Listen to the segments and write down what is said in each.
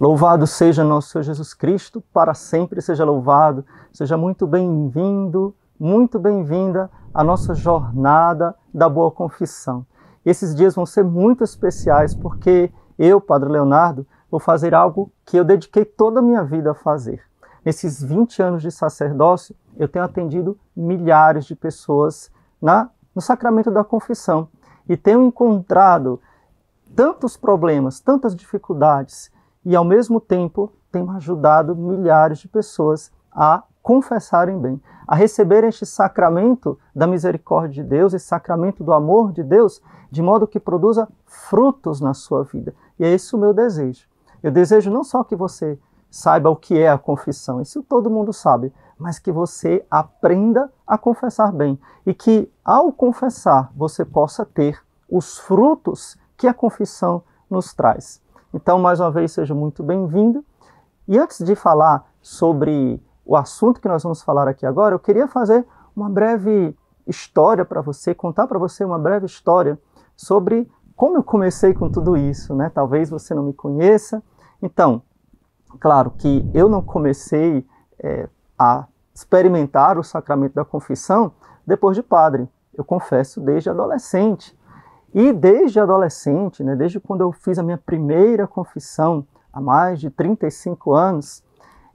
Louvado seja nosso Senhor Jesus Cristo, para sempre seja louvado. Seja muito bem-vindo, muito bem-vinda à nossa jornada da Boa Confissão. Esses dias vão ser muito especiais porque eu, Padre Leonardo, vou fazer algo que eu dediquei toda a minha vida a fazer. Nesses 20 anos de sacerdócio, eu tenho atendido milhares de pessoas no sacramento da confissão e tenho encontrado tantos problemas, tantas dificuldades e, ao mesmo tempo, tenho ajudado milhares de pessoas a confessarem bem, a receberem este sacramento da misericórdia de Deus, esse sacramento do amor de Deus, de modo que produza frutos na sua vida. E é esse o meu desejo. Eu desejo não só que você saiba o que é a confissão, isso todo mundo sabe, mas que você aprenda a confessar bem e que, ao confessar, você possa ter os frutos que a confissão nos traz. Então, mais uma vez, seja muito bem-vindo. E antes de falar sobre o assunto que nós vamos falar aqui agora, eu queria fazer uma breve história para você, contar para você uma breve história sobre como eu comecei com tudo isso, né? Talvez você não me conheça. Então, claro que eu não comecei a experimentar o sacramento da confissão depois de padre. Eu confesso desde adolescente. E desde adolescente, né, desde quando eu fiz a minha primeira confissão, há mais de 35 anos,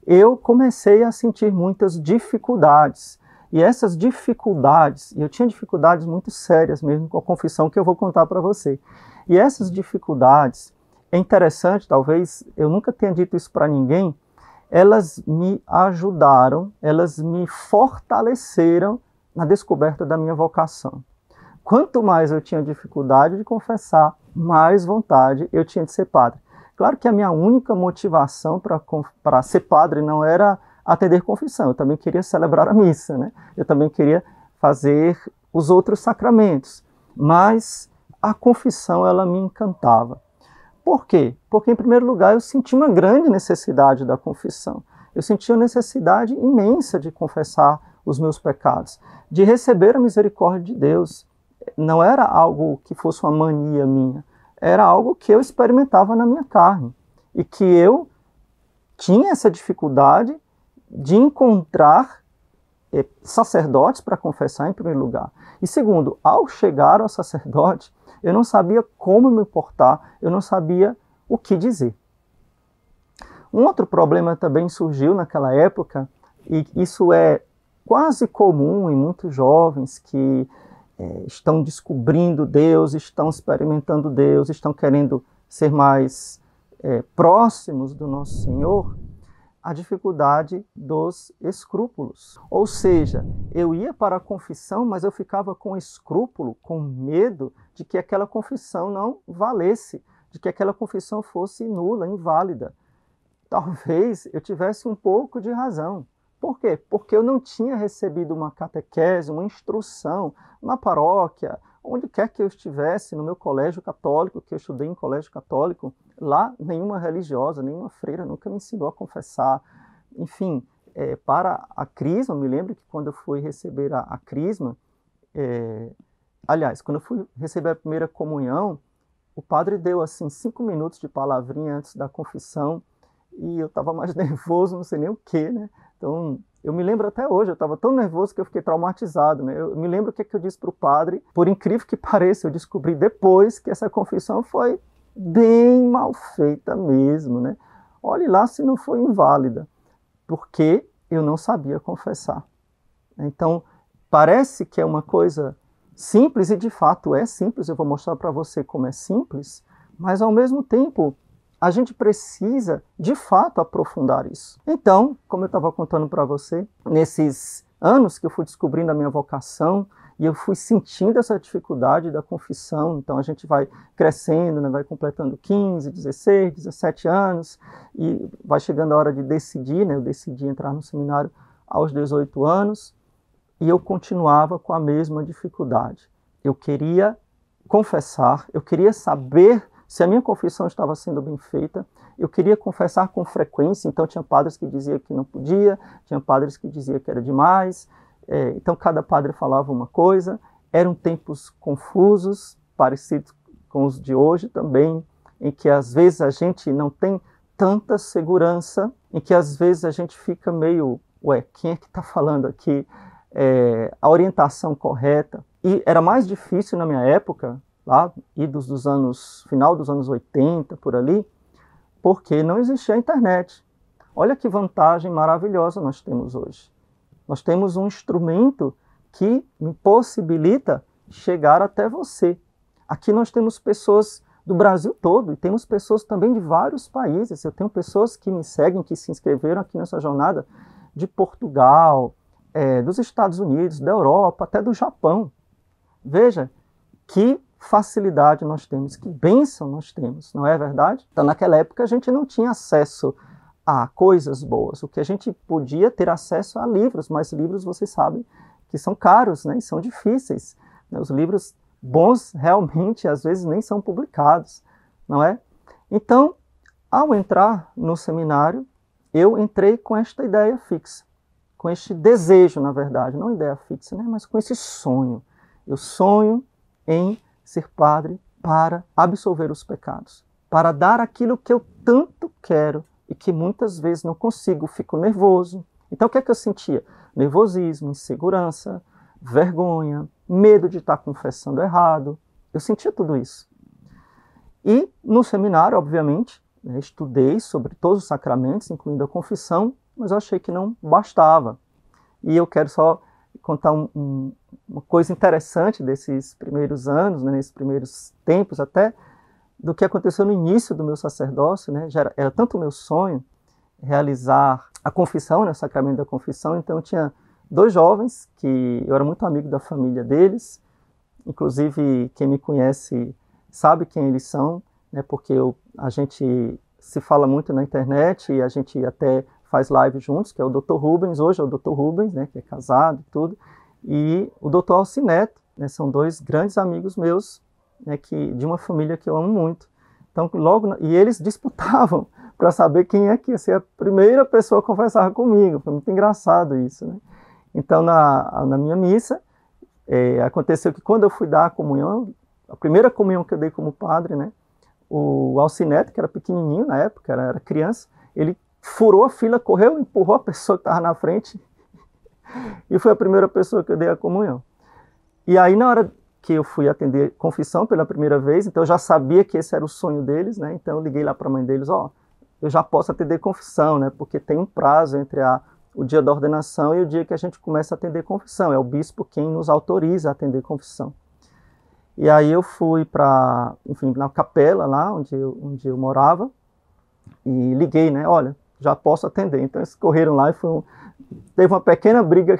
eu comecei a sentir muitas dificuldades. E essas dificuldades, e eu tinha dificuldades muito sérias mesmo com a confissão que eu vou contar para você. E essas dificuldades, é interessante, talvez eu nunca tenha dito isso para ninguém, elas me ajudaram, elas me fortaleceram na descoberta da minha vocação. Quanto mais eu tinha dificuldade de confessar, mais vontade eu tinha de ser padre. Claro que a minha única motivação para ser padre não era atender confissão, eu também queria celebrar a missa, né? Eu também queria fazer os outros sacramentos, mas a confissão ela me encantava. Por quê? Porque, em primeiro lugar, eu senti uma grande necessidade da confissão. Eu senti uma necessidade imensa de confessar os meus pecados, de receber a misericórdia de Deus. Não era algo que fosse uma mania minha, era algo que eu experimentava na minha carne. E que eu tinha essa dificuldade de encontrar sacerdotes para confessar, em primeiro lugar. E segundo, ao chegar ao sacerdote, eu não sabia como me portar, eu não sabia o que dizer. Um outro problema também surgiu naquela época, e isso é quase comum em muitos jovens que estão descobrindo Deus, estão experimentando Deus, estão querendo ser mais próximos do nosso Senhor, a dificuldade dos escrúpulos. Ou seja, eu ia para a confissão, mas eu ficava com escrúpulo, com medo de que aquela confissão não valesse, de que aquela confissão fosse nula, inválida. Talvez eu tivesse um pouco de razão. Por quê? Porque eu não tinha recebido uma catequese, uma instrução na paróquia, onde quer que eu estivesse, no meu colégio católico, que eu estudei em colégio católico, lá nenhuma religiosa, nenhuma freira nunca me ensinou a confessar. Enfim, para a crisma, me lembro que quando eu fui receber a crisma, aliás, quando eu fui receber a primeira comunhão, o padre deu assim 5 minutos de palavrinha antes da confissão, e eu estava mais nervoso, não sei nem o que, né? Então, eu me lembro até hoje, eu estava tão nervoso que eu fiquei traumatizado, né? Eu me lembro o que eu disse para o padre. Por incrível que pareça, eu descobri depois que essa confissão foi bem mal feita mesmo, né? Olhe lá se não foi inválida, porque eu não sabia confessar. Então, parece que é uma coisa simples, e de fato é simples, eu vou mostrar para você como é simples, mas ao mesmo tempo, a gente precisa, de fato, aprofundar isso. Então, como eu estava contando para você, nesses anos que eu fui descobrindo a minha vocação, e eu fui sentindo essa dificuldade da confissão, então a gente vai crescendo, né, vai completando 15, 16, 17 anos, e vai chegando a hora de decidir, né, eu decidi entrar no seminário aos 18 anos, e eu continuava com a mesma dificuldade. Eu queria confessar, eu queria saber se a minha confissão estava sendo bem feita, eu queria confessar com frequência, então tinha padres que diziam que não podia, tinha padres que diziam que era demais, então cada padre falava uma coisa, eram tempos confusos, parecidos com os de hoje também, em que às vezes a gente não tem tanta segurança, em que às vezes a gente fica meio, ué, quem é que está falando aqui? A orientação correta. E era mais difícil na minha época, lá, final dos anos 80, por ali, porque não existia a internet. Olha que vantagem maravilhosa nós temos hoje. Nós temos um instrumento que me possibilita chegar até você. Aqui nós temos pessoas do Brasil todo e temos pessoas também de vários países. Eu tenho pessoas que me seguem, que se inscreveram aqui nessa jornada de Portugal, dos Estados Unidos, da Europa, até do Japão. Veja que facilidade nós temos, que bênção nós temos, não é verdade? Então, naquela época, a gente não tinha acesso a coisas boas. O que a gente podia ter acesso a livros, mas livros, vocês sabem, que são caros, né? E são difíceis. Os livros bons, realmente, às vezes, nem são publicados, não é? Então, ao entrar no seminário, eu entrei com esta ideia fixa, com este desejo, na verdade, não ideia fixa, né? Mas com esse sonho. Eu sonho em ser padre para absolver os pecados, para dar aquilo que eu tanto quero e que muitas vezes não consigo, fico nervoso. Então o que é que eu sentia? Nervosismo, insegurança, vergonha, medo de estar confessando errado. Eu sentia tudo isso. E no seminário, obviamente, estudei sobre todos os sacramentos, incluindo a confissão, mas eu achei que não bastava. E eu quero só contar uma coisa interessante desses primeiros anos, né, nesses primeiros tempos até, do que aconteceu no início do meu sacerdócio, né? Era tanto o meu sonho realizar a confissão, né, o sacramento da confissão. Então eu tinha 2 jovens que eu era muito amigo da família deles, inclusive quem me conhece sabe quem eles são, né, porque a gente se fala muito na internet e a gente até faz live juntos, que é o Dr. Rubens, hoje é o Dr. Rubens, né, que é casado e tudo, e o Dr. Alcineto, né, são 2 grandes amigos meus, né, de uma família que eu amo muito. Então, e eles disputavam para saber quem é que ia ser a primeira pessoa a confessar comigo. Foi muito engraçado isso, né? Então, na minha missa, aconteceu que quando eu fui dar a comunhão, a primeira comunhão que eu dei como padre, né, o Alcineto, que era pequenininho na época, era criança, ele furou a fila, correu, empurrou a pessoa que estava na frente e foi a primeira pessoa que eu dei a comunhão. E aí, na hora que eu fui atender confissão pela primeira vez, então eu já sabia que esse era o sonho deles, né? Então eu liguei lá para a mãe deles, eu já posso atender confissão, né? Porque tem um prazo entre o dia da ordenação e o dia que a gente começa a atender confissão. É o bispo quem nos autoriza a atender confissão. E aí eu fui na capela lá onde eu morava e liguei, né? Olha, já posso atender. Então eles correram lá e teve uma pequena briga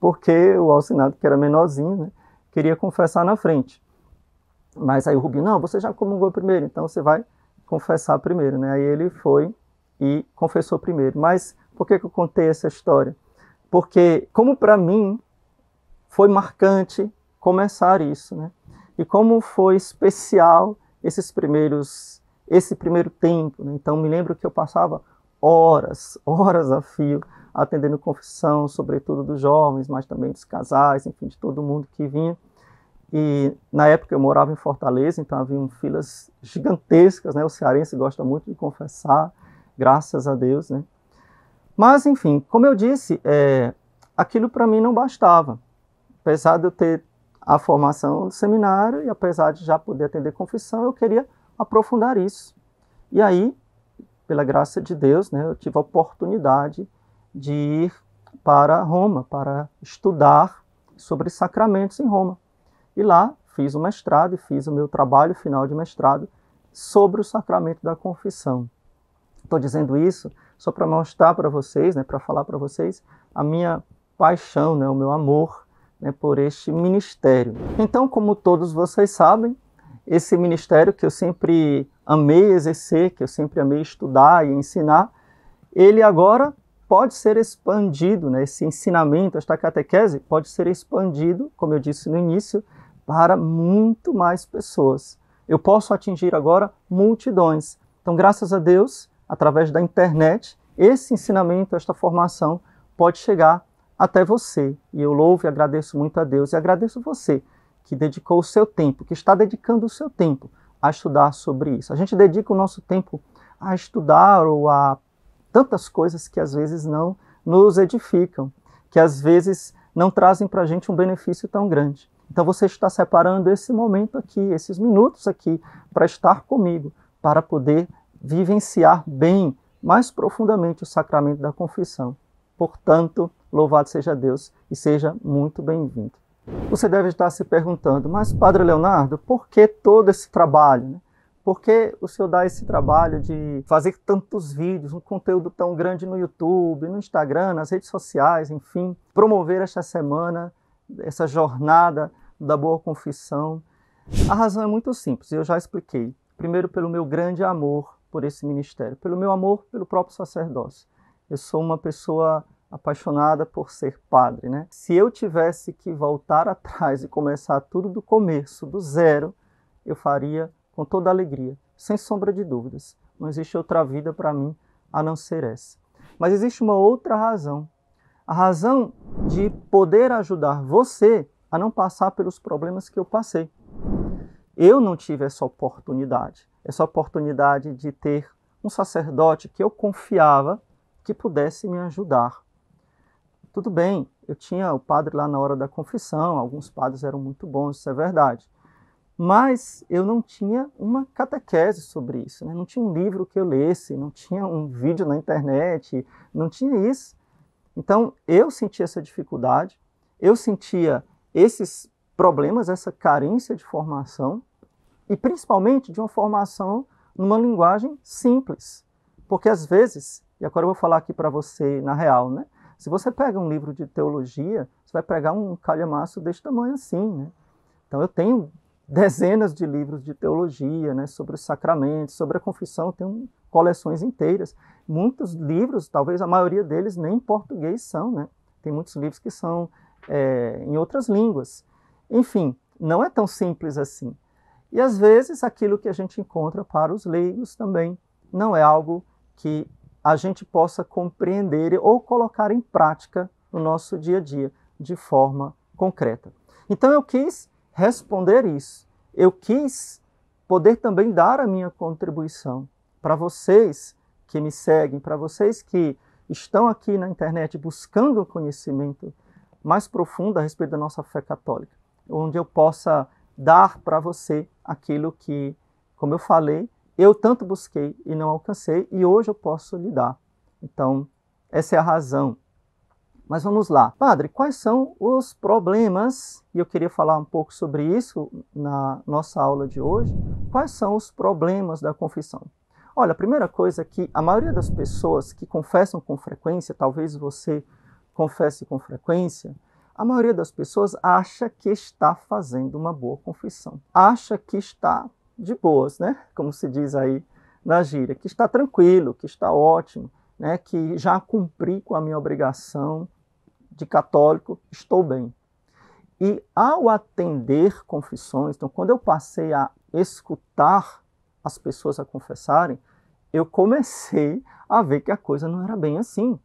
porque o Alcinato, que era menorzinho, né, queria confessar na frente. Mas aí o Rubinho, não, você já comungou primeiro, então você vai confessar primeiro, né? Aí ele foi e confessou primeiro. Mas por que eu contei essa história? Porque, como para mim foi marcante começar isso, né? E como foi especial esse primeiro tempo, né? Então me lembro que eu passava horas a fio atendendo confissão, sobretudo dos jovens, mas também dos casais, enfim, de todo mundo que vinha. E na época eu morava em Fortaleza, então haviam filas gigantescas, né? O cearense gosta muito de confessar, graças a Deus, né? Mas, enfim, como eu disse, aquilo para mim não bastava. Apesar de eu ter a formação do seminário e apesar de já poder atender confissão, eu queria aprofundar isso. E aí, pela graça de Deus, né, eu tive a oportunidade de ir para Roma, para estudar sobre sacramentos em Roma. E lá fiz o mestrado e fiz o meu trabalho final de mestrado sobre o sacramento da confissão. Estou dizendo isso só para mostrar para vocês, né, para falar para vocês a minha paixão, né, o meu amor, né, por este ministério. Então, como todos vocês sabem, esse ministério que eu sempre amei exercer, que eu sempre amei estudar e ensinar, ele agora pode ser expandido, né, esse ensinamento, esta catequese pode ser expandido, como eu disse no início, para muito mais pessoas. Eu posso atingir agora multidões. Então, graças a Deus, através da internet, esse ensinamento, esta formação pode chegar até você. E eu louvo e agradeço muito a Deus e agradeço você que dedicou o seu tempo, que está dedicando o seu tempo a estudar sobre isso. A gente dedica o nosso tempo a estudar ou a tantas coisas que às vezes não nos edificam, que às vezes não trazem para a gente um benefício tão grande. Então você está separando esse momento aqui, esses minutos aqui, para estar comigo, para poder vivenciar bem, mais profundamente, o sacramento da confissão. Portanto, louvado seja Deus e seja muito bem-vindo. Você deve estar se perguntando, mas Padre Leonardo, por que todo esse trabalho, né? Por que o senhor dá esse trabalho de fazer tantos vídeos, um conteúdo tão grande no YouTube, no Instagram, nas redes sociais, enfim, promover esta semana, essa jornada da boa confissão? A razão é muito simples, eu já expliquei. Primeiro, pelo meu grande amor por esse ministério, pelo meu amor pelo próprio sacerdócio. Eu sou uma pessoa apaixonada por ser padre, né? Se eu tivesse que voltar atrás e começar tudo do começo, do zero, eu faria com toda alegria, sem sombra de dúvidas. Não existe outra vida para mim a não ser essa. Mas existe uma outra razão. A razão de poder ajudar você a não passar pelos problemas que eu passei. Eu não tive essa oportunidade de ter um sacerdote que eu confiava que pudesse me ajudar. Tudo bem, eu tinha o padre lá na hora da confissão, alguns padres eram muito bons, isso é verdade. Mas eu não tinha uma catequese sobre isso, né? Não tinha um livro que eu lesse, não tinha um vídeo na internet, não tinha isso. Então eu sentia essa dificuldade, eu sentia esses problemas, essa carência de formação, e principalmente de uma formação numa linguagem simples. Porque às vezes, e agora eu vou falar aqui para você na real, né? Se você pega um livro de teologia, você vai pegar um calhamaço desse tamanho assim, né? Então eu tenho dezenas de livros de teologia, né, sobre os sacramentos, sobre a confissão, tenho coleções inteiras. Muitos livros, talvez a maioria deles nem em português são, né? Tem muitos livros que são em outras línguas. Enfim, não é tão simples assim. E às vezes aquilo que a gente encontra para os leigos também não é algo que a gente possa compreender ou colocar em prática no nosso dia a dia de forma concreta. Então eu quis responder isso. Eu quis poder também dar a minha contribuição para vocês que me seguem, para vocês que estão aqui na internet buscando o conhecimento mais profundo a respeito da nossa fé católica, onde eu possa dar para você aquilo que, como eu falei, eu tanto busquei e não alcancei, e hoje eu posso lhe dar. Então, essa é a razão. Mas vamos lá. Padre, quais são os problemas? E eu queria falar um pouco sobre isso na nossa aula de hoje. Quais são os problemas da confissão? Olha, a primeira coisa é que a maioria das pessoas que confessam com frequência, talvez você confesse com frequência, a maioria das pessoas acha que está fazendo uma boa confissão. Acha que está de boas, né? Como se diz aí na gíria, que está tranquilo, que está ótimo, né? Que já cumpri com a minha obrigação de católico, estou bem. E ao atender confissões, então quando eu passei a escutar as pessoas a confessarem, eu comecei a ver que a coisa não era bem assim.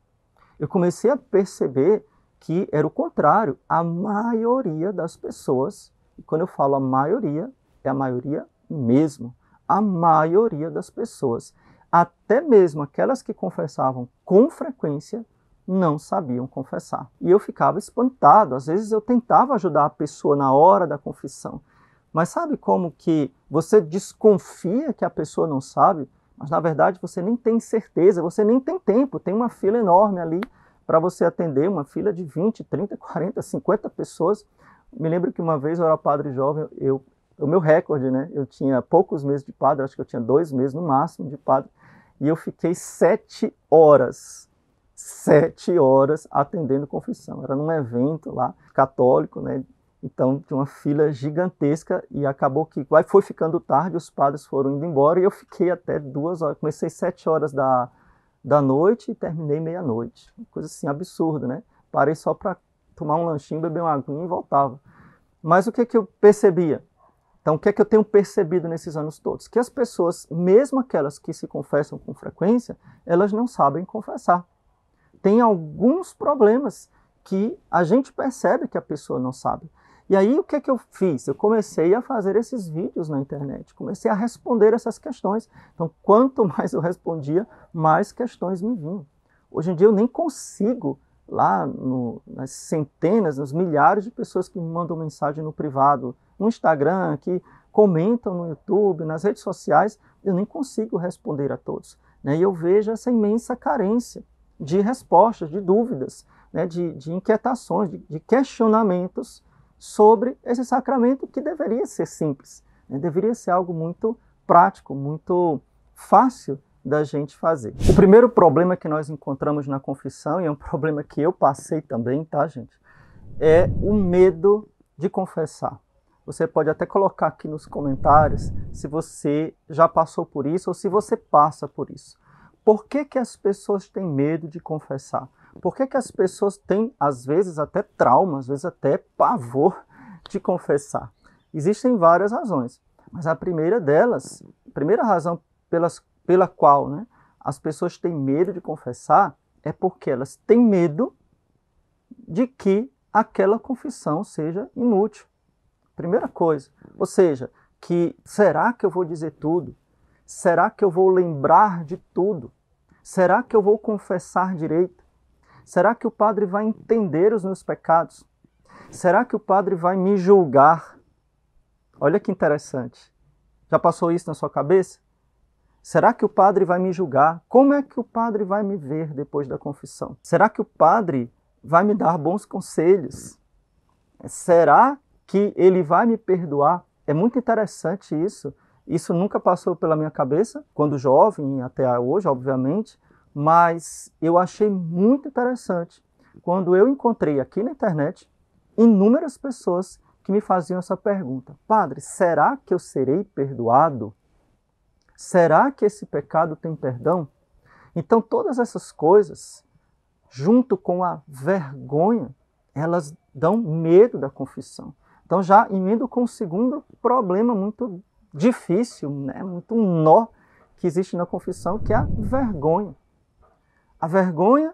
Eu comecei a perceber que era o contrário. A maioria das pessoas, e quando eu falo a maioria, é a maioria mesmo, a maioria das pessoas, até mesmo aquelas que confessavam com frequência, não sabiam confessar. E eu ficava espantado. Às vezes eu tentava ajudar a pessoa na hora da confissão. Mas sabe como que você desconfia que a pessoa não sabe, mas na verdade você nem tem certeza, você nem tem tempo. Tem uma fila enorme ali para você atender, uma fila de 20, 30, 40, 50 pessoas. Me lembro que uma vez eu era padre jovem, o meu recorde, né? Eu tinha poucos meses de padre, acho que eu tinha 2 meses no máximo de padre, e eu fiquei 7 horas atendendo confissão. Era num evento lá, católico, né? Então, tinha uma fila gigantesca e acabou que foi ficando tarde, os padres foram indo embora e eu fiquei até 2 horas. Comecei 7 horas da noite e terminei meia-noite. Coisa assim, absurda, né? Parei só para tomar um lanchinho, beber uma aguinha e voltava. Mas o que eu percebia? Então, o que eu tenho percebido nesses anos todos? Que as pessoas, mesmo aquelas que se confessam com frequência, elas não sabem confessar. Tem alguns problemas que a gente percebe que a pessoa não sabe. E aí o que é que eu fiz? Eu comecei a fazer esses vídeos na internet, comecei a responder essas questões. Então, quanto mais eu respondia, mais questões me vinham. Hoje em dia eu nem consigo, lá nas centenas, nos milhares de pessoas que me mandam mensagem no privado, no Instagram, que comentam no YouTube, nas redes sociais, eu nem consigo responder a todos. Né? E eu vejo essa imensa carência de respostas, de dúvidas, né? de inquietações, de questionamentos sobre esse sacramento que deveria ser simples, né? Deveria ser algo muito prático, muito fácil da gente fazer. O primeiro problema que nós encontramos na confissão, e é um problema que eu passei também, tá, gente? É o medo de confessar. Você pode até colocar aqui nos comentários se você já passou por isso ou se você passa por isso. Por que que as pessoas têm medo de confessar? Por que que as pessoas têm, às vezes, até trauma, às vezes até pavor de confessar? Existem várias razões, mas a primeira delas, a primeira razão pela qual, né, as pessoas têm medo de confessar é porque elas têm medo de que aquela confissão seja inútil. Primeira coisa, ou seja, que será que eu vou dizer tudo? Será que eu vou lembrar de tudo? Será que eu vou confessar direito? Será que o padre vai entender os meus pecados? Será que o padre vai me julgar? Olha que interessante. Já passou isso na sua cabeça? Será que o padre vai me julgar? Como é que o padre vai me ver depois da confissão? Será que o padre vai me dar bons conselhos? Será que ele vai me perdoar? É muito interessante isso. Isso nunca passou pela minha cabeça, quando jovem, até hoje, obviamente, mas eu achei muito interessante quando eu encontrei aqui na internet inúmeras pessoas que me faziam essa pergunta. Padre, será que eu serei perdoado? Será que esse pecado tem perdão? Então, todas essas coisas, junto com a vergonha, elas dão medo da confissão. Então, já emendo com o segundo problema muito difícil, né? Muito um nó que existe na confissão, que é a vergonha. A vergonha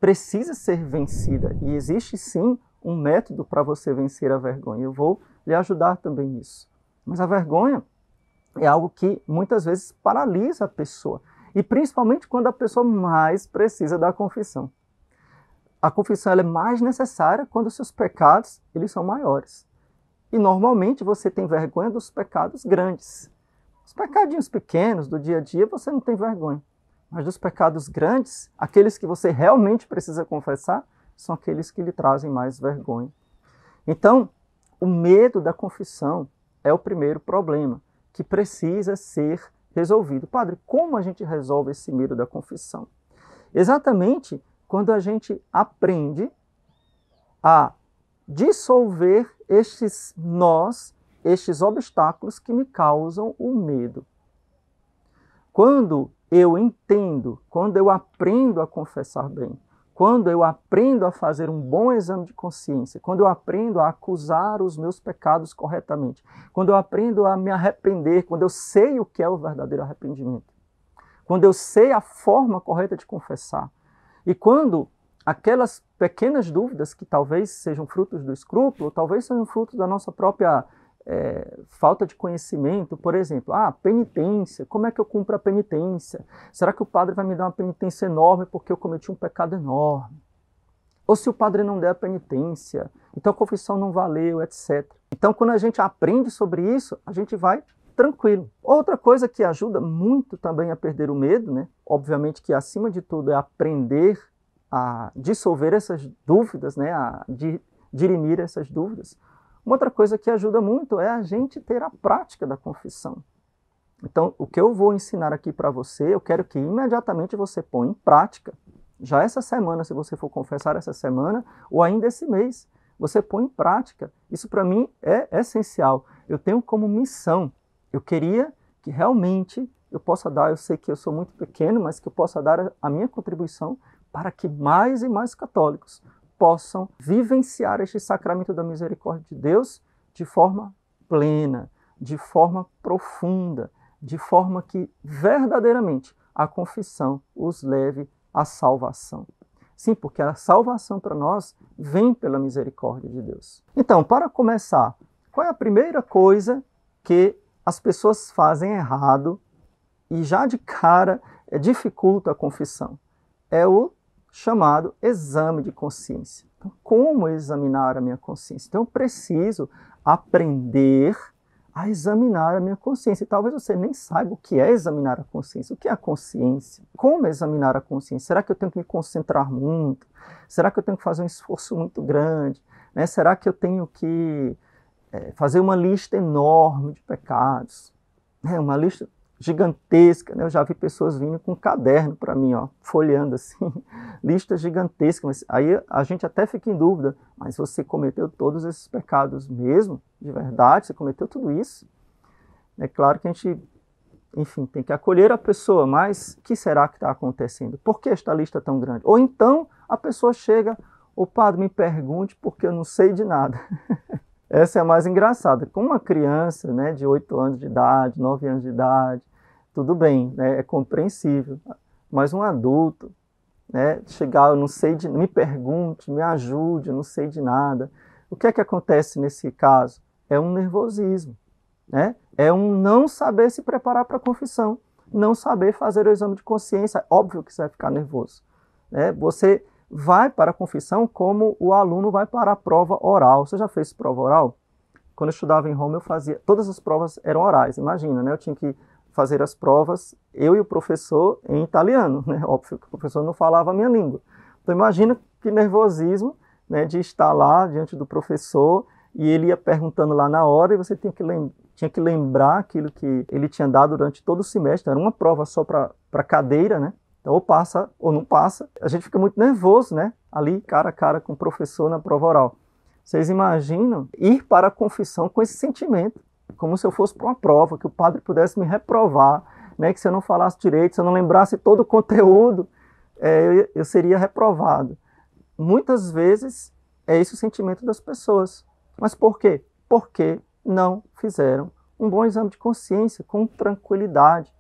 precisa ser vencida e existe sim um método para você vencer a vergonha. Eu vou lhe ajudar também nisso. Mas a vergonha é algo que muitas vezes paralisa a pessoa, e principalmente quando a pessoa mais precisa da confissão. A confissão ela é mais necessária quando os seus pecados eles são maiores. E normalmente você tem vergonha dos pecados grandes. Os pecadinhos pequenos do dia a dia você não tem vergonha. Mas dos pecados grandes, aqueles que você realmente precisa confessar, são aqueles que lhe trazem mais vergonha. Então, o medo da confissão é o primeiro problema que precisa ser resolvido. Padre, como a gente resolve esse medo da confissão? Exatamente quando a gente aprende a dissolver estes nós, estes obstáculos que me causam o medo. Quando eu entendo, quando eu aprendo a confessar bem, quando eu aprendo a fazer um bom exame de consciência, quando eu aprendo a acusar os meus pecados corretamente, quando eu aprendo a me arrepender, quando eu sei o que é o verdadeiro arrependimento, quando eu sei a forma correta de confessar, e quando aquelas pequenas dúvidas que talvez sejam frutos do escrúpulo, ou talvez sejam frutos da nossa própria falta de conhecimento, por exemplo, penitência, como é que eu cumpro a penitência? Será que o padre vai me dar uma penitência enorme porque eu cometi um pecado enorme? Ou se o padre não der a penitência, então a confissão não valeu, etc. Então, quando a gente aprende sobre isso, a gente vai tranquilo. Outra coisa que ajuda muito também a perder o medo, né? Obviamente que acima de tudo é aprender a dissolver essas dúvidas, né? A dirimir essas dúvidas. Uma outra coisa que ajuda muito é a gente ter a prática da confissão. Então, o que eu vou ensinar aqui para você, eu quero que imediatamente você ponha em prática. Já essa semana, se você for confessar essa semana, ou ainda esse mês, você põe em prática. Isso para mim é essencial. Eu tenho como missão. Eu queria que realmente eu possa dar, eu sei que eu sou muito pequeno, mas que eu possa dar a minha contribuição para que mais e mais católicos possam vivenciar este sacramento da misericórdia de Deus de forma plena, de forma profunda, de forma que verdadeiramente a confissão os leve à salvação. Sim, porque a salvação para nós vem pela misericórdia de Deus. Então, para começar, qual é a primeira coisa que as pessoas fazem errado e já de cara dificulta a confissão? É o chamado exame de consciência. Então, como examinar a minha consciência? Então, eu preciso aprender a examinar a minha consciência. E talvez você nem saiba o que é examinar a consciência. O que é a consciência? Como examinar a consciência? Será que eu tenho que me concentrar muito? Será que eu tenho que fazer um esforço muito grande? Né? Será que eu tenho que fazer uma lista enorme de pecados? Uma lista gigantesca, né? Eu já vi pessoas vindo com um caderno para mim, ó, folheando assim, listas gigantescas. Mas aí a gente até fica em dúvida, mas você cometeu todos esses pecados mesmo? De verdade? Você cometeu tudo isso? É claro que a gente, enfim, tem que acolher a pessoa, mas o que será que está acontecendo? Por que esta lista é tão grande? Ou então a pessoa chega, ô padre, me pergunte porque eu não sei de nada. Essa é a mais engraçada. Com uma criança, né, de 8 anos de idade, 9 anos de idade, tudo bem, né, é compreensível. Mas um adulto, né, chegar, eu não sei de, me pergunte, me ajude, eu não sei de nada. O que é que acontece nesse caso? É um nervosismo, né? É um não saber se preparar para a confissão, não saber fazer o exame de consciência. Óbvio que você vai ficar nervoso, né? Você vai para a confissão como o aluno vai para a prova oral. Você já fez prova oral? Quando eu estudava em Roma, eu fazia... Todas as provas eram orais, imagina, né? Eu tinha que fazer as provas, eu e o professor, em italiano, né? Óbvio que o professor não falava a minha língua. Então imagina que nervosismo, né, de estar lá diante do professor e ele ia perguntando lá na hora e você tinha que lembrar aquilo que ele tinha dado durante todo o semestre. Era uma prova só para cadeira, né? Então, ou passa ou não passa. A gente fica muito nervoso, né? Ali, cara a cara com o professor na prova oral. Vocês imaginam ir para a confissão com esse sentimento, como se eu fosse para uma prova, que o padre pudesse me reprovar, né? Que se eu não falasse direito, se eu não lembrasse todo o conteúdo, eu seria reprovado. Muitas vezes é esse o sentimento das pessoas. Mas por quê? Porque não fizeram um bom exame de consciência com tranquilidade.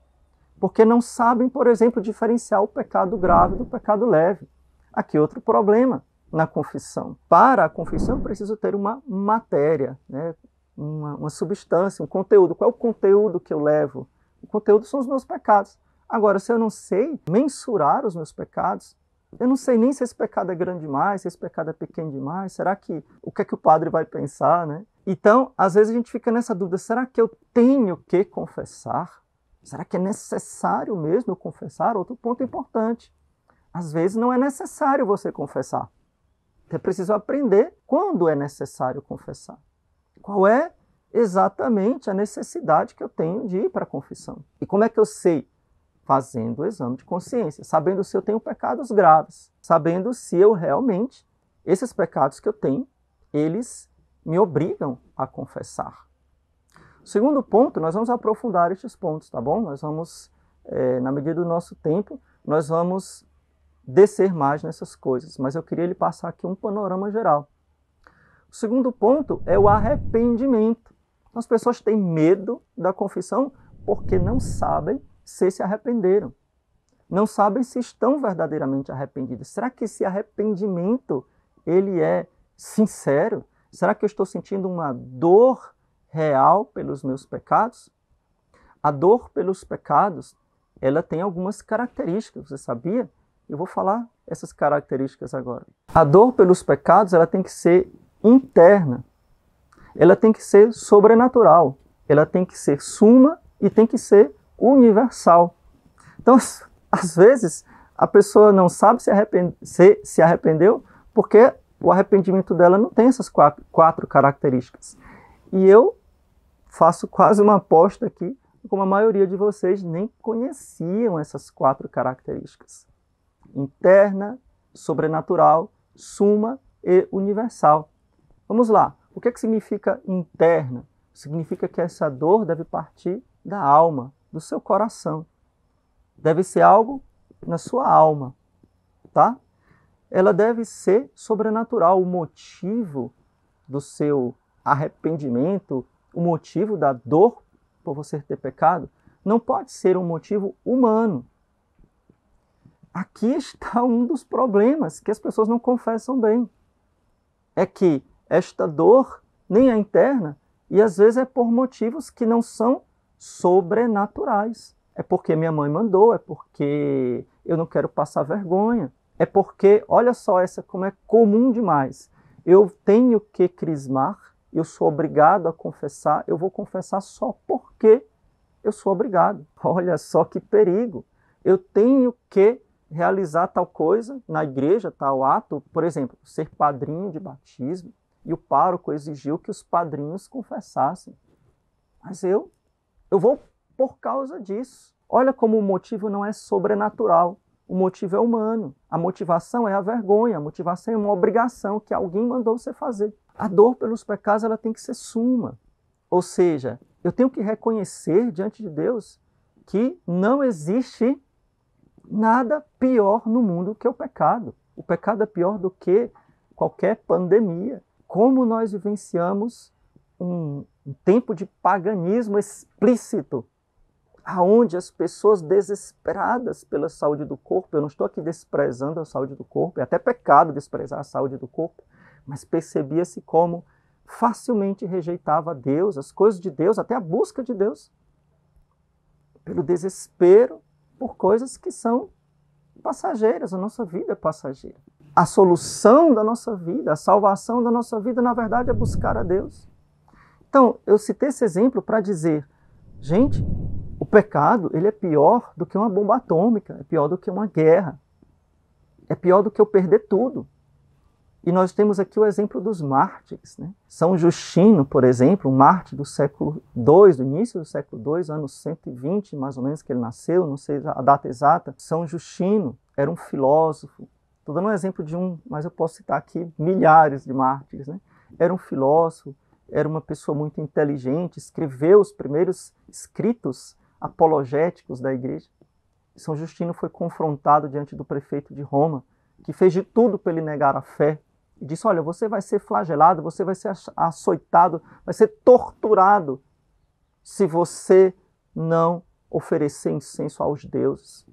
Porque não sabem, por exemplo, diferenciar o pecado grave do pecado leve. Aqui outro problema na confissão. Para a confissão eu preciso ter uma matéria, né? uma substância, um conteúdo. Qual é o conteúdo que eu levo? O conteúdo são os meus pecados. Agora, se eu não sei mensurar os meus pecados, eu não sei nem se esse pecado é grande demais, se esse pecado é pequeno demais, será que o que é que o padre vai pensar, né? Então, às vezes a gente fica nessa dúvida, será que eu tenho que confessar? Será que é necessário mesmo eu confessar? Outro ponto importante. Às vezes não é necessário você confessar. É preciso aprender quando é necessário confessar. Qual é exatamente a necessidade que eu tenho de ir para a confissão? E como é que eu sei? Fazendo o exame de consciência, sabendo se eu tenho pecados graves, sabendo se eu realmente, esses pecados que eu tenho, eles me obrigam a confessar. Segundo ponto, nós vamos aprofundar estes pontos, tá bom? Nós vamos, na medida do nosso tempo, nós vamos descer mais nessas coisas, mas eu queria lhe passar aqui um panorama geral. O segundo ponto é o arrependimento. As pessoas têm medo da confissão porque não sabem se arrependeram. Não sabem se estão verdadeiramente arrependidos. Será que esse arrependimento ele é sincero? Será que eu estou sentindo uma dor real pelos meus pecados? A dor pelos pecados, ela tem algumas características, você sabia? Eu vou falar essas características agora. A dor pelos pecados, ela tem que ser interna. Ela tem que ser sobrenatural. Ela tem que ser suma e tem que ser universal. Então, às vezes, a pessoa não sabe se arrependeu porque o arrependimento dela não tem essas quatro características. E eu faço quase uma aposta aqui, como a maioria de vocês nem conheciam essas 4 características. Interna, sobrenatural, suma e universal. Vamos lá. O que é que significa interna? Significa que essa dor deve partir da alma, do seu coração. Deve ser algo na sua alma, tá? Ela deve ser sobrenatural. O motivo do seu arrependimento, o motivo da dor por você ter pecado, não pode ser um motivo humano. aqui está um dos problemas que as pessoas não confessam bem. É que esta dor nem é interna e às vezes é por motivos que não são sobrenaturais. É porque minha mãe mandou, é porque eu não quero passar vergonha, é porque, olha só essa como é comum demais, eu tenho que crismar, eu sou obrigado a confessar, eu vou confessar só porque eu sou obrigado. Olha só que perigo. Eu tenho que realizar tal coisa na igreja, tal ato, por exemplo, ser padrinho de batismo, e o pároco exigiu que os padrinhos confessassem. Mas eu vou por causa disso. Olha como o motivo não é sobrenatural, o motivo é humano. A motivação é a vergonha, a motivação é uma obrigação que alguém mandou você fazer. A dor pelos pecados ela tem que ser suma. Ou seja, eu tenho que reconhecer diante de Deus que não existe nada pior no mundo que o pecado. O pecado é pior do que qualquer pandemia. Como nós vivenciamos um tempo de paganismo explícito, aonde as pessoas desesperadas pela saúde do corpo, eu não estou aqui desprezando a saúde do corpo, é até pecado desprezar a saúde do corpo, mas percebia-se como facilmente rejeitava Deus, as coisas de Deus, até a busca de Deus, pelo desespero por coisas que são passageiras, a nossa vida é passageira. A solução da nossa vida, a salvação da nossa vida, na verdade, é buscar a Deus. Então, eu citei esse exemplo para dizer, gente, o pecado ele é pior do que uma bomba atômica, é pior do que uma guerra, é pior do que eu perder tudo. E nós temos aqui o exemplo dos mártires, né? São Justino, por exemplo, um mártir do século II, do início do século II, anos 120, mais ou menos, que ele nasceu, não sei a data exata. São Justino era um filósofo. Estou dando um exemplo de um, mas eu posso citar aqui milhares de mártires, né? Era um filósofo, era uma pessoa muito inteligente, escreveu os primeiros escritos apologéticos da igreja. São Justino foi confrontado diante do prefeito de Roma, que fez de tudo para ele negar a fé, e disse, olha, você vai ser flagelado, você vai ser açoitado, vai ser torturado, se você não oferecer incenso aos deuses,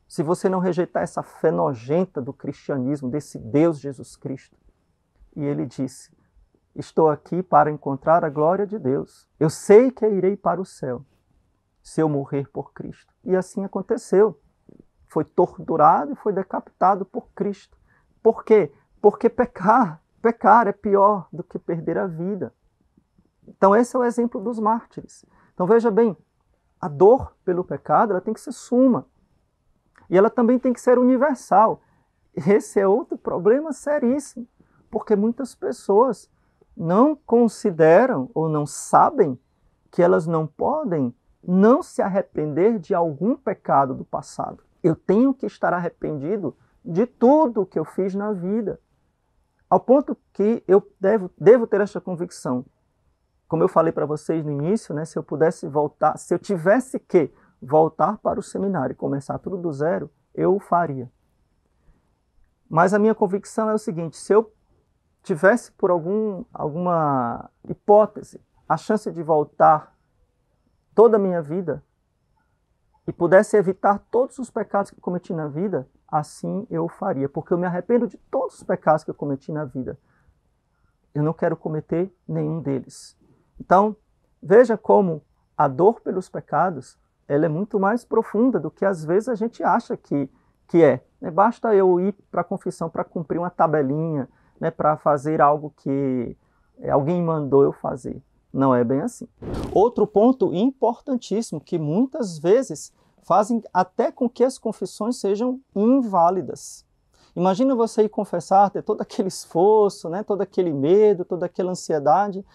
se você não rejeitar essa fé nojenta do cristianismo, desse Deus Jesus Cristo. E ele disse, estou aqui para encontrar a glória de Deus. Eu sei que irei para o céu, se eu morrer por Cristo. E assim aconteceu. Foi torturado e foi decapitado por Cristo. Por quê? Porque pecar é pior do que perder a vida. Então esse é o exemplo dos mártires. Então veja bem, a dor pelo pecado ela tem que ser suma. E ela também tem que ser universal. Esse é outro problema seríssimo, porque muitas pessoas não consideram ou não sabem que elas não podem não se arrepender de algum pecado do passado. Eu tenho que estar arrependido de tudo que eu fiz na vida. Ao ponto que eu devo ter essa convicção. Como eu falei para vocês no início, né, se eu pudesse voltar, se eu tivesse que voltar para o seminário e começar tudo do zero, eu o faria. Mas a minha convicção é o seguinte, se eu tivesse por alguma hipótese a chance de voltar toda a minha vida e pudesse evitar todos os pecados que cometi na vida, assim eu o faria, porque eu me arrependo de todos os pecados que eu cometi na vida. Eu não quero cometer nenhum deles. Então, veja como a dor pelos pecados, ela é muito mais profunda do que às vezes a gente acha que é. Basta eu ir para a confissão para cumprir uma tabelinha, né, para fazer algo que alguém mandou eu fazer. Não é bem assim. Outro ponto importantíssimo, que muitas vezes fazem até com que as confissões sejam inválidas. Imagina você ir confessar, ter todo aquele esforço, né, todo aquele medo, toda aquela ansiedade,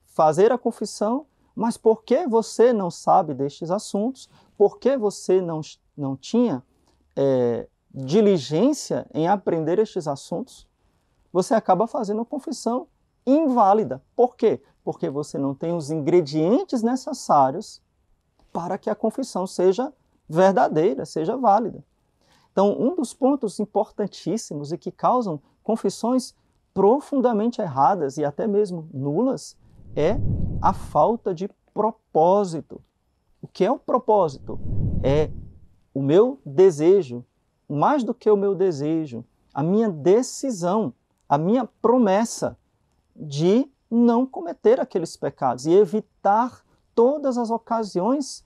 fazer a confissão, mas por que você não sabe destes assuntos? Por que você não tinha diligência em aprender estes assuntos? Você acaba fazendo a confissão inválida. Por quê? Porque você não tem os ingredientes necessários para que a confissão seja verdadeira, seja válida. Então, um dos pontos importantíssimos e que causam confissões profundamente erradas e até mesmo nulas é a falta de propósito. O que é o propósito? É o meu desejo mais do que o meu desejo, a minha decisão, a minha promessa de não cometer aqueles pecados e evitar todas as ocasiões,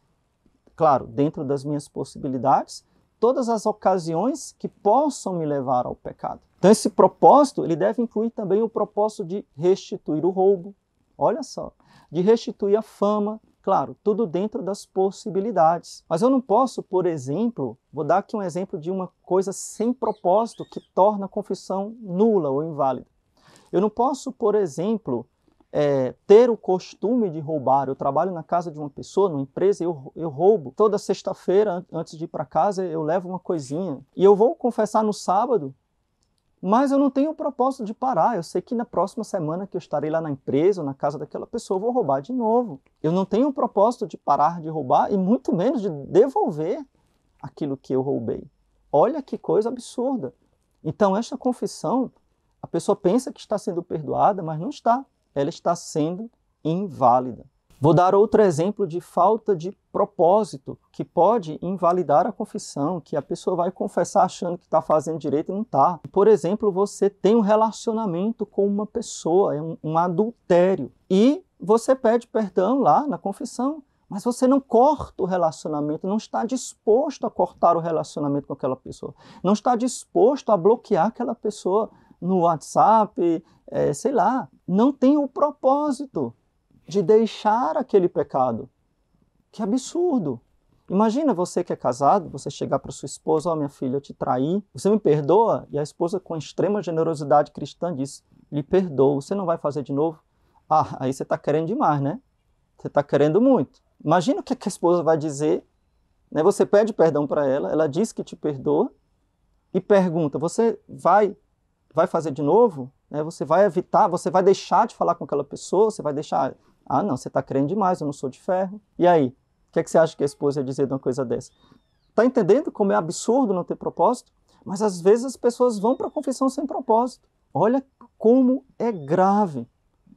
claro, dentro das minhas possibilidades, todas as ocasiões que possam me levar ao pecado. Então esse propósito, ele deve incluir também o propósito de restituir o roubo, olha só, de restituir a fama, claro, tudo dentro das possibilidades. Mas eu não posso, por exemplo, vou dar aqui um exemplo de uma coisa sem propósito que torna a confissão nula ou inválida. Eu não posso, por exemplo, ter o costume de roubar. Eu trabalho na casa de uma pessoa, numa empresa, eu roubo. Toda sexta-feira, antes de ir para casa, eu levo uma coisinha. E eu vou confessar no sábado, mas eu não tenho o propósito de parar. Eu sei que na próxima semana que eu estarei lá na empresa ou na casa daquela pessoa, eu vou roubar de novo. Eu não tenho o propósito de parar de roubar e muito menos de devolver aquilo que eu roubei. Olha que coisa absurda. Então, esta confissão, a pessoa pensa que está sendo perdoada, mas não está. Ela está sendo inválida. Vou dar outro exemplo de falta de propósito, que pode invalidar a confissão, que a pessoa vai confessar achando que está fazendo direito e não está. Por exemplo, você tem um relacionamento com uma pessoa, é um adultério, e você pede perdão lá na confissão, mas você não corta o relacionamento, não está disposto a cortar o relacionamento com aquela pessoa, não está disposto a bloquear aquela pessoa no WhatsApp, sei lá, não tem o propósito de deixar aquele pecado. Que absurdo! Imagina você que é casado, você chegar para sua esposa, minha filha, eu te traí, você me perdoa? E a esposa, com extrema generosidade cristã, diz, lhe perdoo, você não vai fazer de novo? Ah, aí você está querendo demais, né? Você está querendo muito. Imagina o que a esposa vai dizer, né? Você pede perdão para ela, ela diz que te perdoa e pergunta, você vai fazer de novo? Você vai evitar, você vai deixar de falar com aquela pessoa, você vai deixar... Ah, não, você está crendo demais, eu não sou de ferro. E aí? O que é que você acha que a esposa ia dizer de uma coisa dessa? Está entendendo como é absurdo não ter propósito? Mas às vezes as pessoas vão para a confissão sem propósito. Olha como é grave.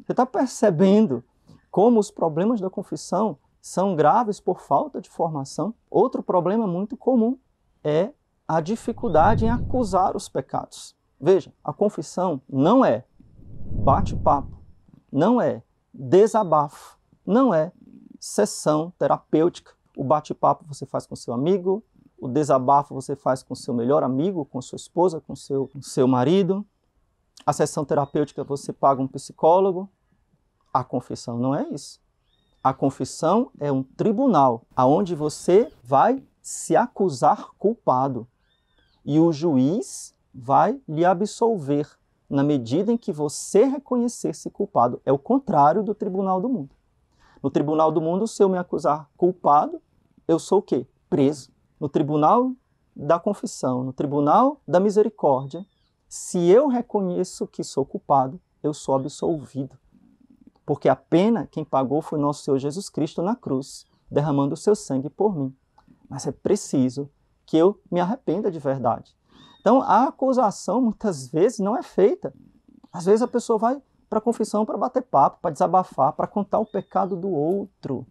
Você está percebendo como os problemas da confissão são graves por falta de formação? Outro problema muito comum é a dificuldade em acusar os pecados. Veja, a confissão não é bate-papo, não é desabafo, não é sessão terapêutica. O bate-papo você faz com seu amigo, o desabafo você faz com seu melhor amigo, com sua esposa, com seu marido. A sessão terapêutica você paga um psicólogo. A confissão não é isso. A confissão é um tribunal onde você vai se acusar culpado e o juiz vai lhe absolver na medida em que você reconhecer-se culpado. É o contrário do tribunal do mundo. No tribunal do mundo, se eu me acusar culpado, eu sou o quê? Preso. No tribunal da confissão, no tribunal da misericórdia, se eu reconheço que sou culpado, eu sou absolvido. Porque a pena quem pagou foi nosso Senhor Jesus Cristo na cruz, derramando o seu sangue por mim. Mas é preciso que eu me arrependa de verdade. Então, a acusação, muitas vezes, não é feita. Às vezes a pessoa vai para a confissão para bater papo, para desabafar, para contar o pecado do outro,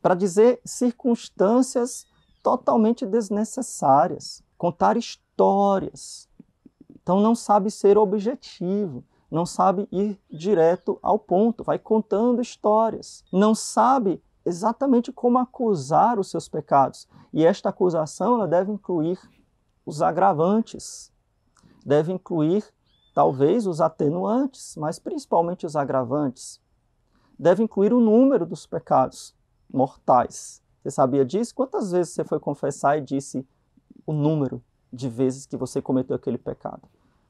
para dizer circunstâncias totalmente desnecessárias, contar histórias. Então, não sabe ser objetivo, não sabe ir direto ao ponto, vai contando histórias. Não sabe exatamente como acusar os seus pecados. E esta acusação ela deve incluir os agravantes, deve incluir talvez os atenuantes, mas principalmente os agravantes. Deve incluir o número dos pecados mortais. Você sabia disso? Quantas vezes você foi confessar e disse o número de vezes que você cometeu aquele pecado?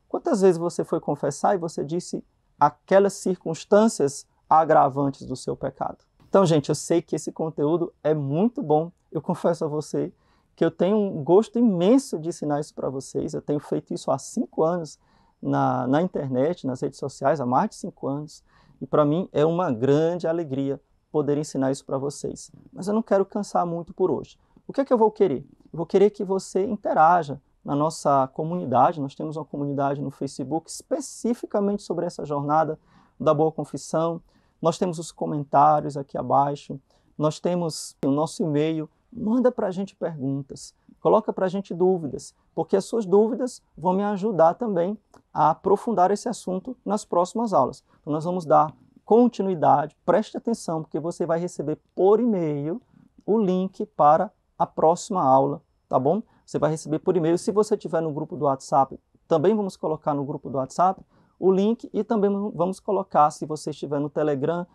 Quantas vezes você foi confessar e você disse aquelas circunstâncias agravantes do seu pecado? Então, gente, eu sei que esse conteúdo é muito bom. Eu confesso a você que eu tenho um gosto imenso de ensinar isso para vocês. Eu tenho feito isso há 5 anos na internet, nas redes sociais, há mais de 5 anos. E para mim é uma grande alegria poder ensinar isso para vocês. Mas eu não quero cansar muito por hoje. O que é que eu vou querer? Eu vou querer que você interaja na nossa comunidade. Nós temos uma comunidade no Facebook especificamente sobre essa jornada da Boa Confissão. Nós temos os comentários aqui abaixo. Nós temos o nosso e-mail. Manda para a gente perguntas. Coloca para a gente dúvidas, porque as suas dúvidas vão me ajudar também a aprofundar esse assunto nas próximas aulas. Então, nós vamos dar continuidade, preste atenção, porque você vai receber por e-mail o link para a próxima aula, tá bom? Você vai receber por e-mail. Se você estiver no grupo do WhatsApp, também vamos colocar no grupo do WhatsApp o link e também vamos colocar, se você estiver no Telegram,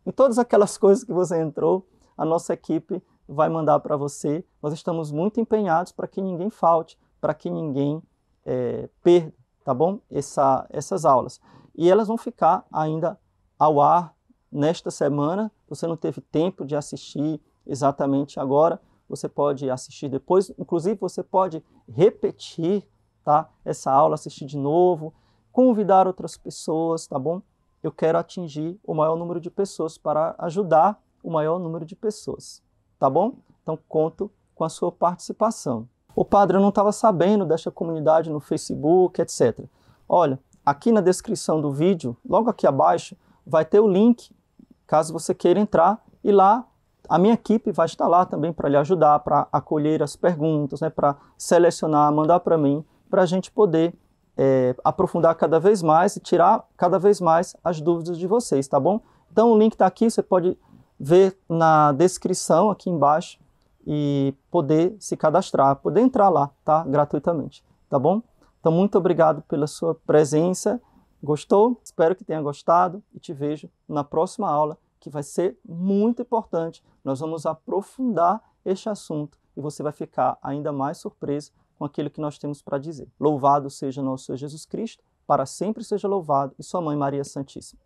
em todas aquelas coisas que você entrou, a nossa equipe vai mandar para você. Nós estamos muito empenhados para que ninguém falte, para que ninguém perda, tá bom? Essas aulas. E elas vão ficar ainda ao ar nesta semana. Você não teve tempo de assistir exatamente agora, você pode assistir depois, inclusive você pode repetir, tá, essa aula, assistir de novo, convidar outras pessoas, tá bom? Eu quero atingir o maior número de pessoas para ajudar o maior número de pessoas, tá bom? Então conto com a sua participação. Ô padre, eu não estava sabendo desta comunidade no Facebook, etc. Olha, aqui na descrição do vídeo, logo aqui abaixo, vai ter o link, caso você queira entrar, e lá a minha equipe vai estar lá também para lhe ajudar, para acolher as perguntas, né, para selecionar, mandar para mim, para a gente poder aprofundar cada vez mais e tirar cada vez mais as dúvidas de vocês, tá bom? Então o link está aqui, você pode ver na descrição aqui embaixo e poder se cadastrar, poder entrar lá, tá? Gratuitamente, tá bom? Então muito obrigado pela sua presença. Gostou? Espero que tenha gostado e te vejo na próxima aula, que vai ser muito importante. Nós vamos aprofundar este assunto e você vai ficar ainda mais surpreso com aquilo que nós temos para dizer. Louvado seja nosso Senhor Jesus Cristo, para sempre seja louvado, e sua Mãe Maria Santíssima.